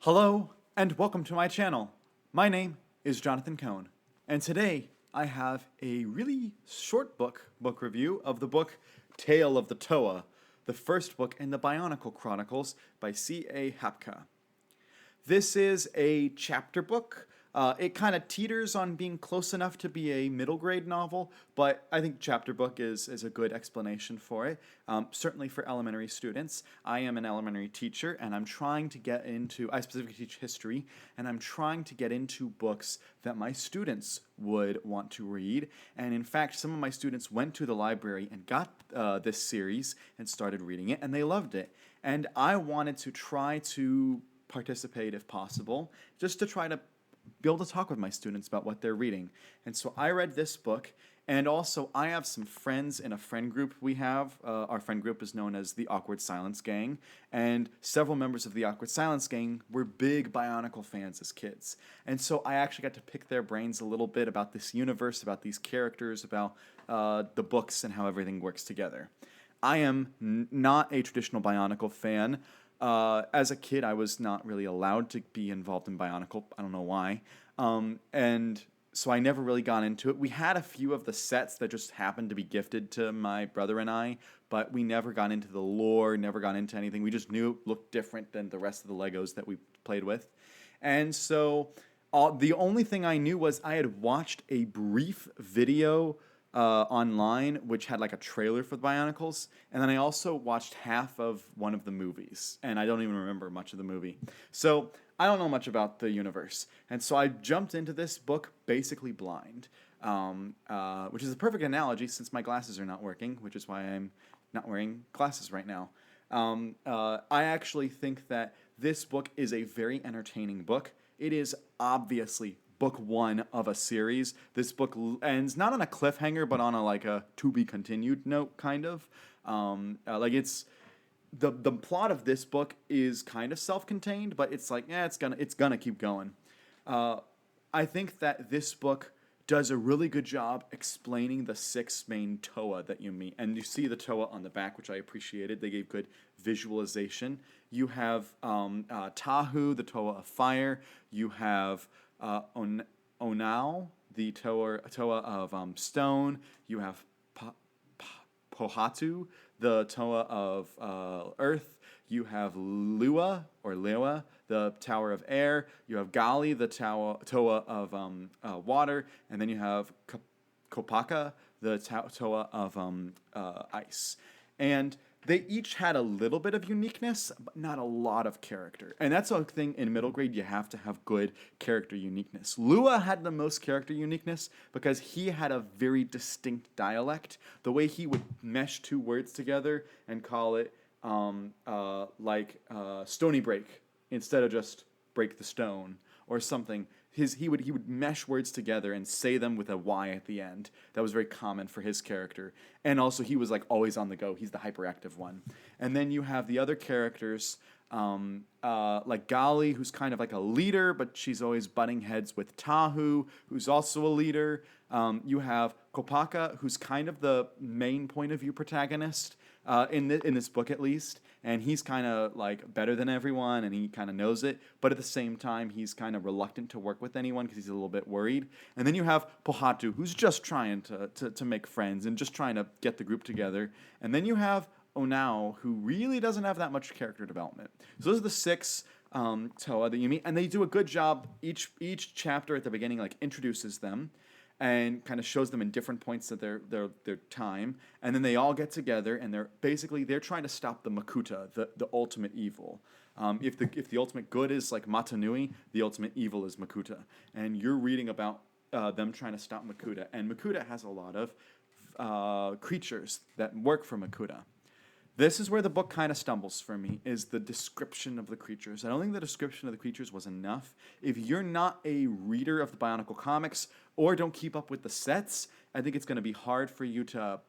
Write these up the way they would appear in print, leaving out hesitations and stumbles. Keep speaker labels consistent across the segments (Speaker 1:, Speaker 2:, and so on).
Speaker 1: Hello and welcome to my channel. My name is Jonathan Cohn, and today I have a really short book review of the book Tale of the Toa, the first book in the Bionicle Chronicles by C.A. Hapka. This is a chapter book. It kind of teeters on being close enough to be a middle grade novel, but I think chapter book is a good explanation for it, certainly for elementary students. I am an elementary teacher, and I'm trying to get into, I specifically teach history, and I'm trying to get into books that my students would want to read. And in fact, some of my students went to the library and got this series and started reading it, and they loved it. And I wanted to try to participate if possible, just to try to be able to talk with my students about what they're reading. And so I read this book, and also I have some friends in a friend group we have. Our friend group is known as the Awkward Silence Gang, and several members of the Awkward Silence Gang were big Bionicle fans as kids. And so I actually got to pick their brains a little bit about this universe, about these characters, about the books and how everything works together. I am not a traditional Bionicle fan. As a kid, I was not really allowed to be involved in Bionicle. I don't know why. And so I never really got into it. We had a few of the sets that just happened to be gifted to my brother and I, but we never got into the lore, never got into anything. We just knew it looked different than the rest of the Legos that we played with. And so the only thing I knew was I had watched a brief video online, which had like a trailer for the Bionicles, and then I also watched half of one of the movies, and I don't even remember much of the movie. So I don't know much about the universe, and so I jumped into this book basically blind, which is a perfect analogy since my glasses are not working, which is why I'm not wearing glasses right now. I actually think that this book is a very entertaining book. It is obviously book one of a series. This book ends not on a cliffhanger, but on a to be continued note, kind of. It's the plot of this book is kind of self-contained, but it's it's gonna keep going. I think that this book does a really good job explaining the 6 main Toa that you meet, and you see the Toa on the back, which I appreciated. They gave good visualization. You have Tahu, the Toa of fire. You have Onao, the Toa of stone. You have Pohatu, the Toa of earth. You have Lua, the Tower of air. You have Gali, the Toa of water. And then you have Kopaka, the Toa of ice. And they each had a little bit of uniqueness, but not a lot of character. And that's a thing in middle grade, you have to have good character uniqueness. Lua had the most character uniqueness because he had a very distinct dialect. The way he would mesh 2 words together and call it stony break instead of just break the stone or something. He would mesh words together and say them with a Y at the end. That was very common for his character. And also he was always on the go. He's the hyperactive one. And then you have the other characters like Gali, who's kind of like a leader, but she's always butting heads with Tahu, who's also a leader. You have Kopaka, who's kind of the main point of view protagonist in this book at least. And he's kind of better than everyone, and he kind of knows it. But at the same time, he's kind of reluctant to work with anyone because he's a little bit worried. And then you have Pohatu, who's just trying to make friends and just trying to get the group together. And then you have Onao, who really doesn't have that much character development. So those are the 6 Toa that you meet, and they do a good job. Each chapter at the beginning introduces them and kind of shows them in different points of their time, and then they all get together, and they're trying to stop the Makuta, the ultimate evil. If the ultimate good is Matanui, the ultimate evil is Makuta, and you're reading about them trying to stop Makuta, and Makuta has a lot of creatures that work for Makuta. This is where the book kind of stumbles for me, is the description of the creatures. I don't think the description of the creatures was enough. If you're not a reader of the Bionicle comics or don't keep up with the sets, I think it's going to be hard for you to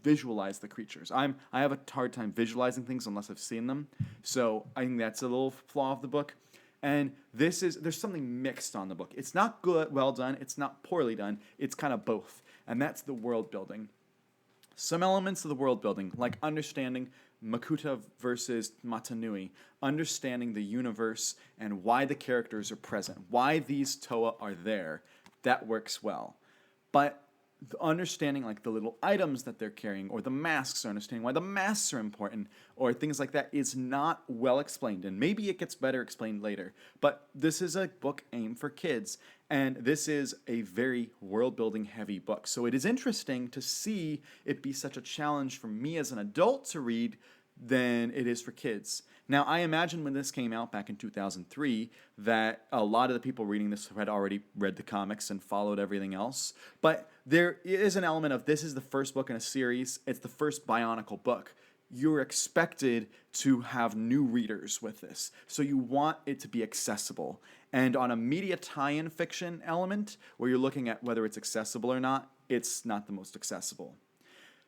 Speaker 1: visualize the creatures. I have a hard time visualizing things unless I've seen them. So I think that's a little flaw of the book. And there's something mixed on the book. It's not good, well done. It's not poorly done. It's kind of both. And that's the world building. Some elements of the world building, like understanding Makuta versus Matanui, understanding the universe and why the characters are present, why these Toa are there, that works well. But the understanding like the little items that they're carrying or the masks, or understanding why the masks are important or things like that is not well explained, and maybe it gets better explained later. But this is a book aimed for kids, and this is a very world building heavy book, so it is interesting to see it be such a challenge for me as an adult to read than it is for kids. Now, I imagine when this came out back in 2003 that a lot of the people reading this had already read the comics and followed everything else. But there is an element of this is the first book in a series. It's the first Bionicle book. You're expected to have new readers with this. So you want it to be accessible. And on a media tie-in fiction element, where you're looking at whether it's accessible or not, it's not the most accessible.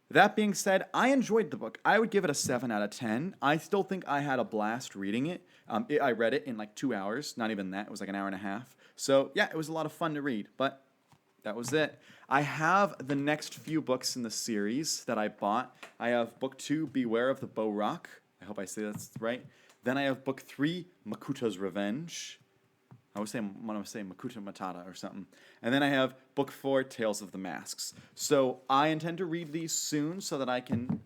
Speaker 1: That being said, I enjoyed the book. I would give it a 7 out of 10. I still think I had a blast reading it. I read it in like 2 hours. Not even that. It was like an hour and a half. So, yeah, it was a lot of fun to read. But that was it. I have the next few books in the series that I bought. I have book 2, Beware of the Bow Rock. I hope I say that's right. Then I have book 3, Makuta's Revenge. I want to say Makuta Matata or something. And then I have book 4, Tales of the Masks. So I intend to read these soon so that I can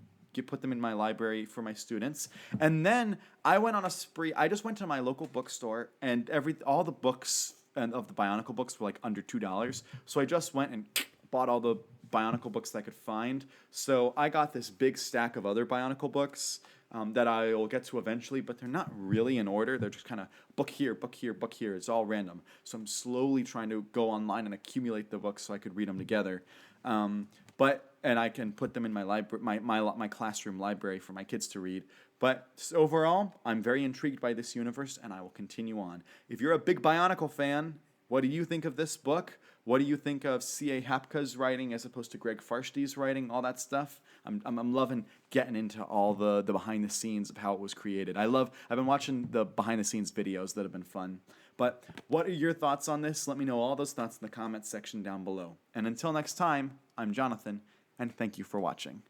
Speaker 1: put them in my library for my students. And then I went on a spree. I just went to my local bookstore, and all the books and of the Bionicle books were like under $2. So I just went and bought all the Bionicle books that I could find. So I got this big stack of other Bionicle books that I will get to eventually, but they're not really in order. They're just kind of book here, book here, book here. It's all random. So I'm slowly trying to go online and accumulate the books so I could read them together. And I can put them in my library, my classroom library for my kids to read. But overall, I'm very intrigued by this universe, and I will continue on. If you're a big Bionicle fan, what do you think of this book? What do you think of C.A. Hapka's writing as opposed to Greg Farshti's writing? All that stuff. I'm loving getting into all the behind the scenes of how it was created. I've been watching the behind the scenes videos that have been fun. But what are your thoughts on this? Let me know all those thoughts in the comments section down below. And until next time, I'm Jonathan, and thank you for watching.